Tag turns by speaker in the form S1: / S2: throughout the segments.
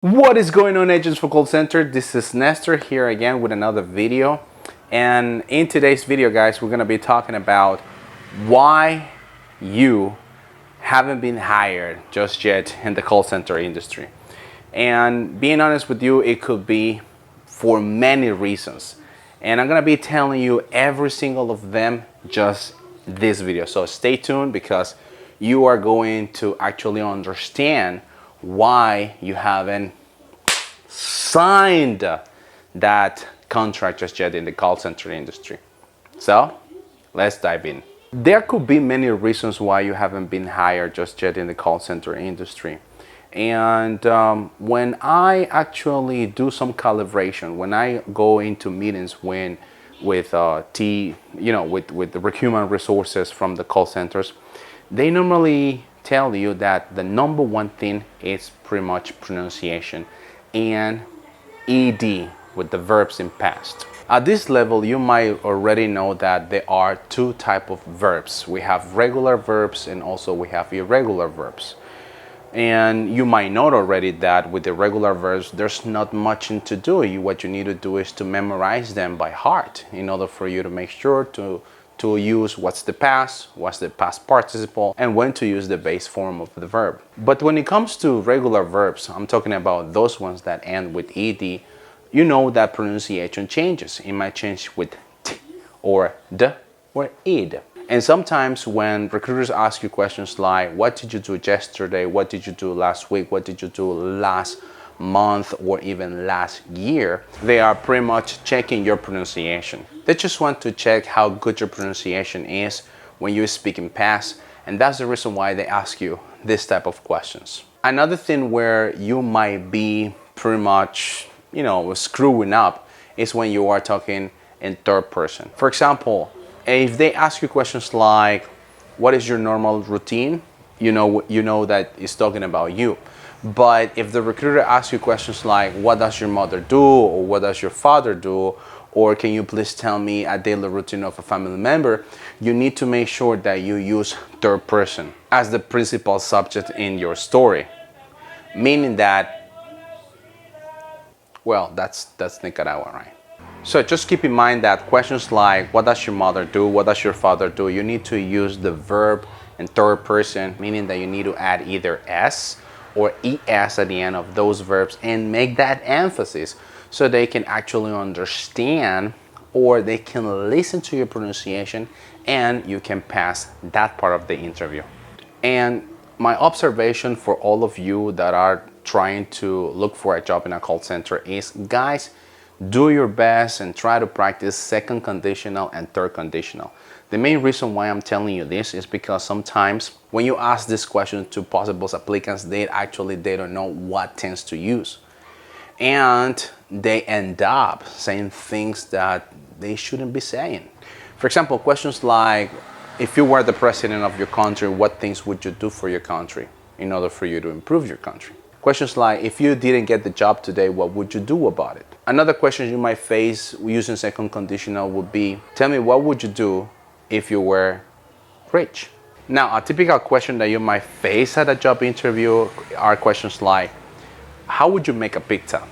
S1: What is going on, agents for call center? This is Nestor here again with another video. And in today's video, guys, we're going to be talking about why you haven't been hired just yet in the call center industry. And being honest with you, it could be for many reasons. And I'm going to be telling you every single of them just this video. So stay tuned because you are going to actually understand why you haven't signed that contract just yet in the call center industry. So let's dive in. There could be many reasons why you haven't been hired just yet in the call center industry. And when I actually do some calibration, when I go into meetings with the human resources from the call centers, they normally tell you that the number one thing is pretty much pronunciation and ed with the verbs in past. At this level, you might already know that there are two types of verbs. We have regular verbs and also we have irregular verbs. And you might know already that with the regular verbs, there's not much to do. What you need to do is to memorize them by heart in order for you to make sure to use what's the past participle, and when to use the base form of the verb. But when it comes to regular verbs, I'm talking about those ones that end with ed, you know that pronunciation changes. It might change with t or d or id. And sometimes when recruiters ask you questions like, what did you do yesterday? What did you do last week? What did you do last month or even last year? They are pretty much checking your pronunciation. They just want to check how good your pronunciation is when you speak in past, and that's the reason why they ask you this type of questions. Another thing where you might be pretty much, screwing up is when you are talking in third person. For example, if they ask you questions like, what is your normal routine? You know that it's talking about you. But if the recruiter asks you questions like, what does your mother do? Or what does your father do? Or can you please tell me a daily routine of a family member? You need to make sure that you use third person as the principal subject in your story. Meaning that, well, that's Nicaragua, right? So just keep in mind that questions like, what does your mother do? What does your father do? You need to use the verb in third person, meaning that you need to add either s or es at the end of those verbs and make that emphasis so they can actually understand or they can listen to your pronunciation and you can pass that part of the interview. And my observation for all of you that are trying to look for a job in a call center is, guys, do your best and try to practice second conditional and third conditional. The main reason why I'm telling you this is because sometimes when you ask this question to possible applicants, they don't know what tense to use. And they end up saying things that they shouldn't be saying. For example, questions like, if you were the president of your country, what things would you do for your country in order for you to improve your country? Questions like, if you didn't get the job today, what would you do about it? Another question you might face using second conditional would be, tell me what would you do if you were rich? Now, a typical question that you might face at a job interview are questions like, how would you make a pizza?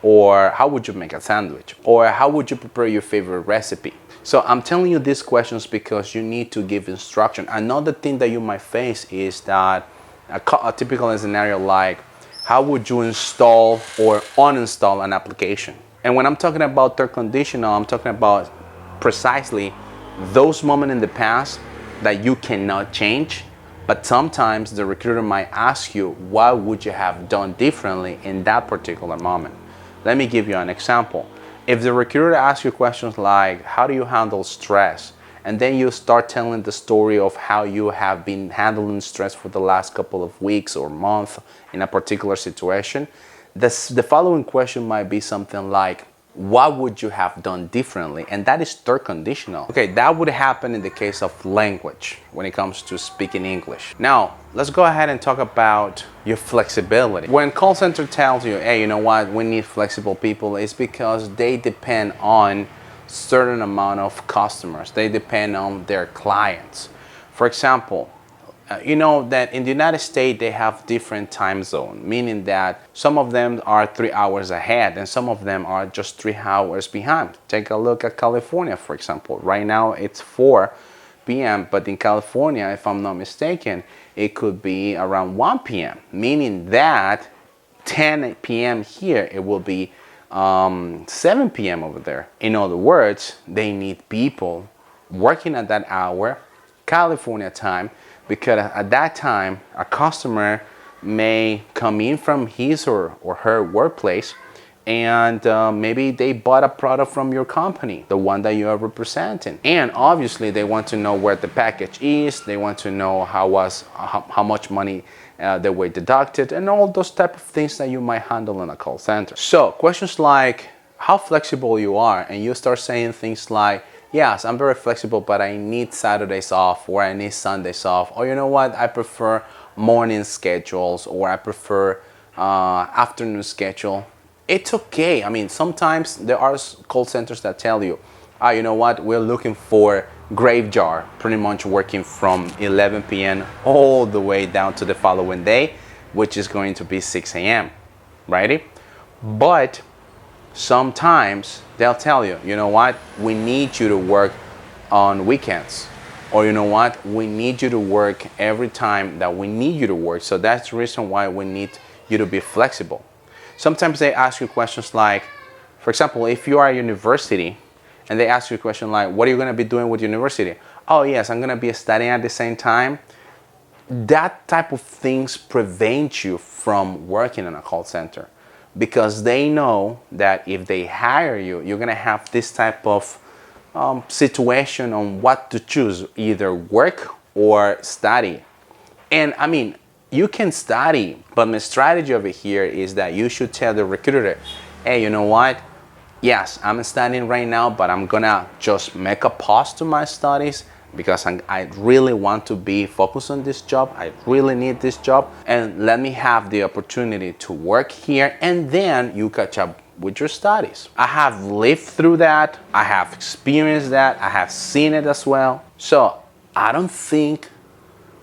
S1: Or how would you make a sandwich? Or how would you prepare your favorite recipe? So I'm telling you these questions because you need to give instruction. Another thing that you might face is that a typical scenario like, how would you install or uninstall an application? And when I'm talking about third conditional, I'm talking about precisely those moments in the past that you cannot change, but sometimes the recruiter might ask you, what would you have done differently in that particular moment? Let me give you an example. If the recruiter asks you questions like, how do you handle stress? And then you start telling the story of how you have been handling stress for the last couple of weeks or month in a particular situation, the following question might be something like, what would you have done differently? And that is third conditional. Okay, that would happen in the case of language when it comes to speaking English. Now, let's go ahead and talk about your flexibility. When call center tells you, hey, you know what, we need flexible people, it's because they depend on certain amount of customers. They depend on their clients. For example, You know that in the United States they have different time zone, meaning that some of them are 3 hours ahead and some of them are just 3 hours behind. Take a look at California, for example. Right now it's 4 p.m., but in California, if I'm not mistaken, it could be around 1 p.m., meaning that 10 p.m. here, it will be 7 p.m. over there. In other words, they need people working at that hour, California time, because at that time, a customer may come in from his or her workplace and maybe they bought a product from your company, the one that you are representing. And obviously they want to know where the package is, they want to know how much money they were deducted, and all those type of things that you might handle in a call center. So questions like how flexible you are, and you start saying things like, yes, I'm very flexible, but I need Saturdays off, or I need Sundays off, or you know what, I prefer morning schedules, or I prefer afternoon schedule. It's okay. I mean, sometimes there are call centers that tell you, you know what, we're looking for graveyard, pretty much working from 11 p.m. all the way down to the following day, which is going to be 6 a.m., righty? But sometimes they'll tell you, you know what, we need you to work on weekends, or you know what, we need you to work every time that we need you to work. So that's the reason why we need you to be flexible. Sometimes they ask you questions like, for example, if you are at university and they ask you a question like, what are you going to be doing with university? Oh yes, I'm going to be studying at the same time. That type of things prevent you from working in a call center, because they know that if they hire you, you're going to have this type of situation on what to choose, either work or study. And I mean, you can study, but my strategy over here is that you should tell the recruiter, hey, you know what? Yes, I'm studying right now, but I'm gonna just make a pause to my studies because I really want to be focused on this job. I really need this job, and let me have the opportunity to work here, and then you catch up with your studies. I have lived through that. I have experienced that. I have seen it as well. So I don't think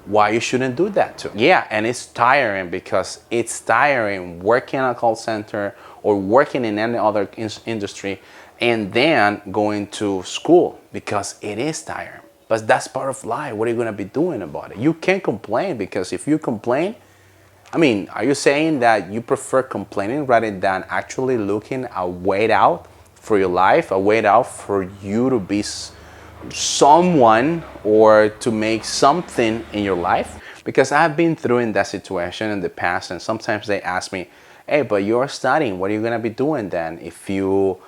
S1: why you shouldn't do that too. Yeah, and it's tiring, because it's tiring working in a call center or working in any other industry and then going to school, because it is tiring. But that's part of life. What are you going to be doing about it? You can't complain, because if you complain, I mean, are you saying that you prefer complaining rather than actually looking a way out for your life, a way out for you to be someone or to make something in your life? Because I've been through in that situation in the past, and sometimes they ask me, hey, but you're studying, what are you going to be doing then if you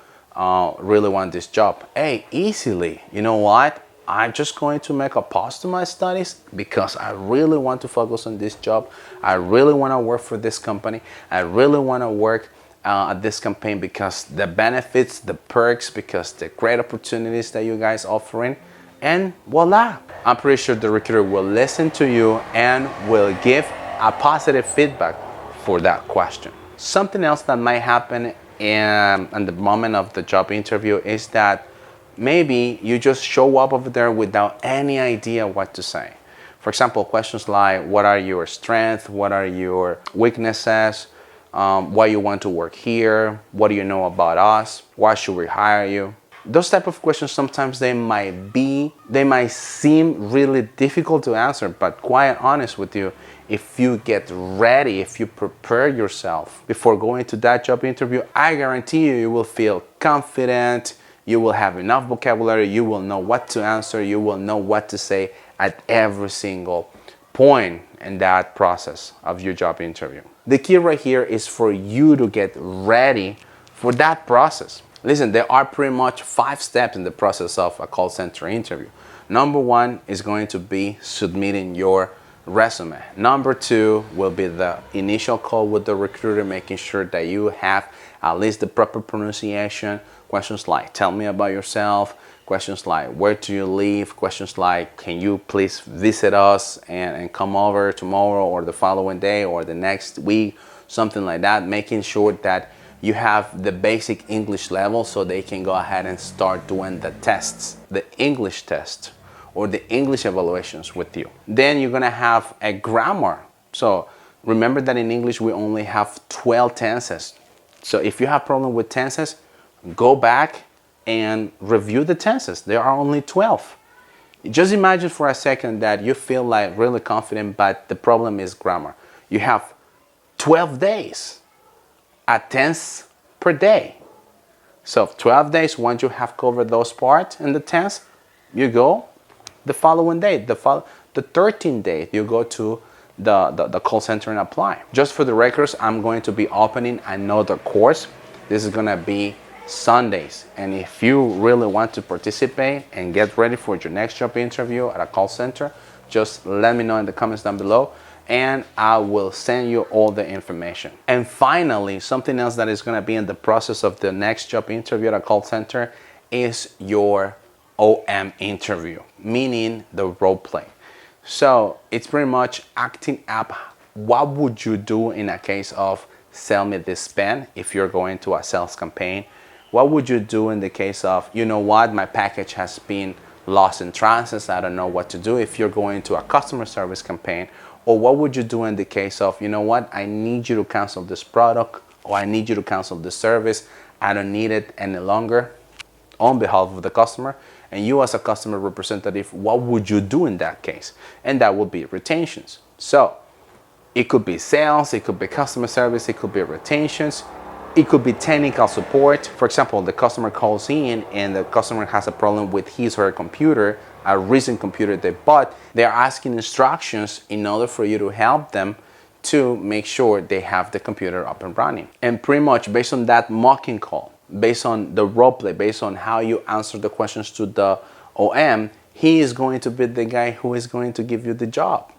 S1: really want this job? Hey, easily, you know what, I'm just going to make a pause to my studies because I really want to focus on this job. I really want to work for this company. I really want to work at this campaign because the benefits, the perks, because the great opportunities that you guys offering, and voila. I'm pretty sure the recruiter will listen to you and will give a positive feedback for that question. Something else that might happen in the moment of the job interview is that maybe you just show up over there without any idea what to say. For example, questions like, what are your strengths? What are your weaknesses? Why you want to work here? What do you know about us? Why should we hire you? Those type of questions, sometimes they might seem really difficult to answer, but quite honest with you, if you get ready, if you prepare yourself before going to that job interview, I guarantee you, you will feel confident, you will have enough vocabulary, you will know what to answer, you will know what to say at every single point in that process of your job interview. The key right here is for you to get ready for that process. Listen, there are pretty much 5 steps in the process of a call center interview. Number 1 is going to be submitting your resume. Number 2 will be the initial call with the recruiter, making sure that you have at least the proper pronunciation. Questions like, tell me about yourself. Questions like, where do you live? Questions like, can you please visit us and come over tomorrow or the following day or the next week? Something like that, making sure that you have the basic English level so they can go ahead and start doing the tests, the English test, or the English evaluations with you. Then you're gonna have a grammar. So remember that in English we only have 12 tenses. So if you have problem with tenses, go back and review the tenses. There are only 12. Just imagine for a second that you feel like really confident, but the problem is grammar. You have 12 days, a tense per day. So 12 days, once you have covered those parts in the tense, you go the following day. The 13th day, you go to the call center and apply. Just for the records, I'm going to be opening another course. This is gonna be Sundays. And if you really want to participate and get ready for your next job interview at a call center, just let me know in the comments down below and I will send you all the information. And finally, something else that is gonna be in the process of the next job interview at a call center is your OM interview, meaning the role play. So it's pretty much acting up what would you do in a case of sell me this pen if you're going to a sales campaign. What would you do in the case of, you know what, my package has been lost in transit, I don't know what to do, if you're going to a customer service campaign. Or what would you do in the case of, you know what, I need you to cancel this product, or I need you to cancel this service, I don't need it any longer, on behalf of the customer. And you as a customer representative, what would you do in that case? And that would be retentions. So it could be sales, it could be customer service, it could be retentions, it could be technical support. For example, the customer calls in and the customer has a problem with his or her computer, a recent computer they bought. They're asking instructions in order for you to help them to make sure they have the computer up and running. And pretty much based on that mocking call, based on the role play, based on how you answer the questions to the OM, he is going to be the guy who is going to give you the job.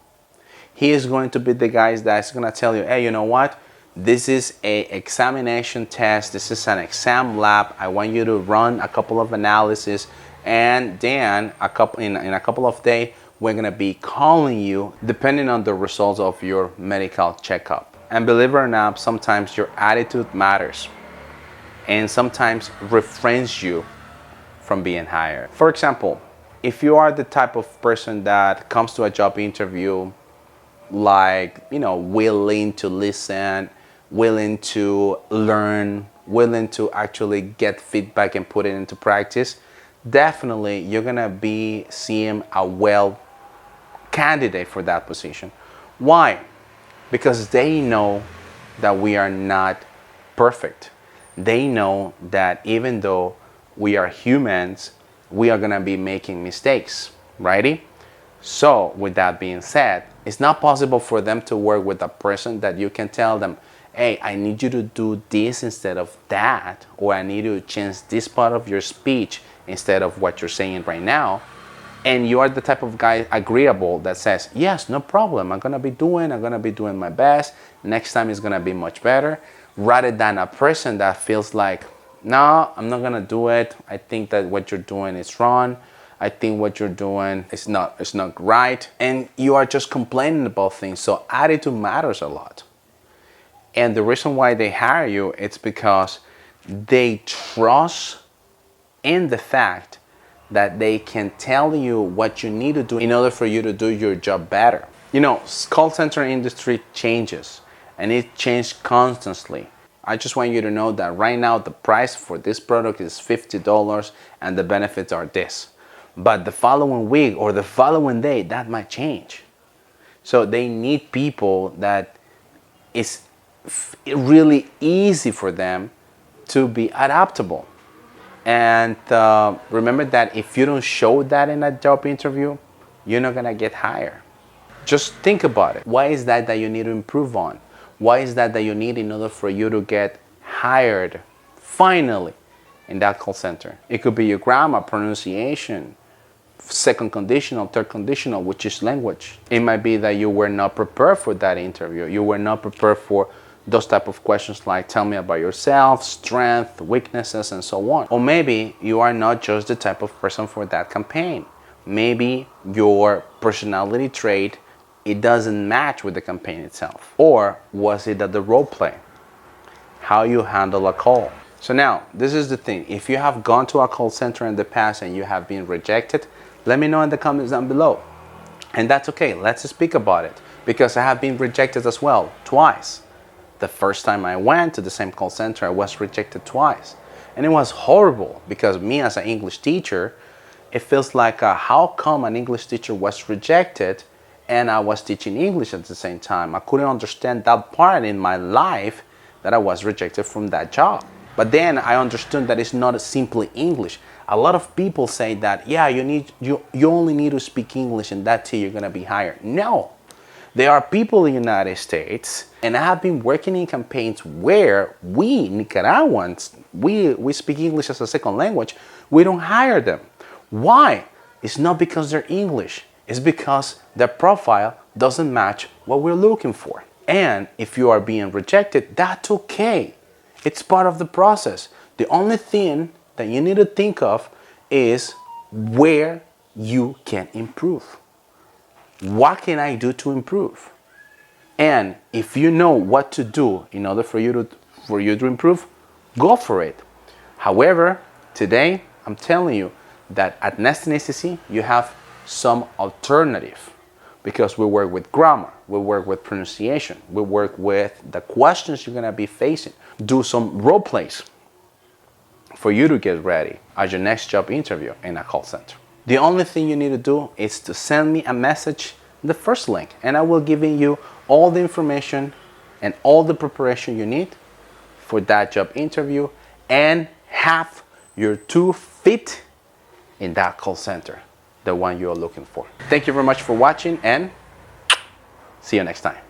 S1: He is going to be the guy that's going to tell you, hey, you know what? This is a examination test. This is an exam lab. I want you to run a couple of analysis, and then in a couple of days, we're going to be calling you depending on the results of your medical checkup. And believe it or not, sometimes your attitude matters, and sometimes refrains you from being hired. For example, if you are the type of person that comes to a job interview like, you know, willing to listen, willing to learn, willing to actually get feedback and put it into practice, definitely you're gonna be seeing a well candidate for that position. Why? Because they know that we are not perfect. They know that even though we are humans, we are gonna be making mistakes, righty? So with that being said, it's not possible for them to work with a person that you can tell them, hey, I need you to do this instead of that, or I need you to change this part of your speech instead of what you're saying right now. And you are the type of guy agreeable that says, yes, no problem, I'm gonna be doing my best, next time is gonna be much better, rather than a person that feels like, no, I'm not gonna do it, I think that what you're doing is wrong, I think what you're doing is not right, and you are just complaining about things. So attitude matters a lot. And the reason why they hire you, it's because they trust in the fact that they can tell you what you need to do in order for you to do your job better. You know, call center industry changes, and it changes constantly. I just want you to know that right now the price for this product is $50 and the benefits are this. But the following week or the following day, that might change. So they need people that it's really easy for them to be adaptable. And remember that if you don't show that in a job interview, you're not gonna get hired. Just think about it. Why is that you need to improve on? Why is that you need in order for you to get hired finally in that call center? It could be your grammar, pronunciation, second conditional, third conditional, which is language. It might be that you were not prepared for that interview. You were not prepared for those type of questions like tell me about yourself, strength, weaknesses, and so on. Or maybe you are not just the type of person for that campaign. Maybe your personality trait, it doesn't match with the campaign itself. Or was it at the role play? How you handle a call. So now, this is the thing. If you have gone to a call center in the past and you have been rejected, Let me know in the comments down below. And that's okay. Let's speak about it, because I have been rejected as well, twice. The first time I went to the same call center, I was rejected twice. And it was horrible, because me as an English teacher, it feels like how come an English teacher was rejected and I was teaching English at the same time? I couldn't understand that part in my life, that I was rejected from that job. But then I understood that it's not simply English. A lot of people say that, yeah, you only need to speak English and that's it, you're gonna be hired. No. There are people in the United States, and I have been working in campaigns where we Nicaraguans, we speak English as a second language, we don't hire them. Why? It's not because they're English. It's because their profile doesn't match what we're looking for. And if you are being rejected, that's okay. It's part of the process. The only thing that you need to think of is where you can improve. What can I do to improve? And if you know what to do in order for you to improve, go for it. However, today I'm telling you that at Nesting ACC you have some alternative, because we work with grammar, we work with pronunciation, we work with the questions you're gonna be facing. Do some role plays for you to get ready at your next job interview in a call center. The only thing you need to do is to send me a message, the first link, and I will give you all the information and all the preparation you need for that job interview and have your 2 feet in that call center, the one you are looking for. Thank you very much for watching, and see you next time.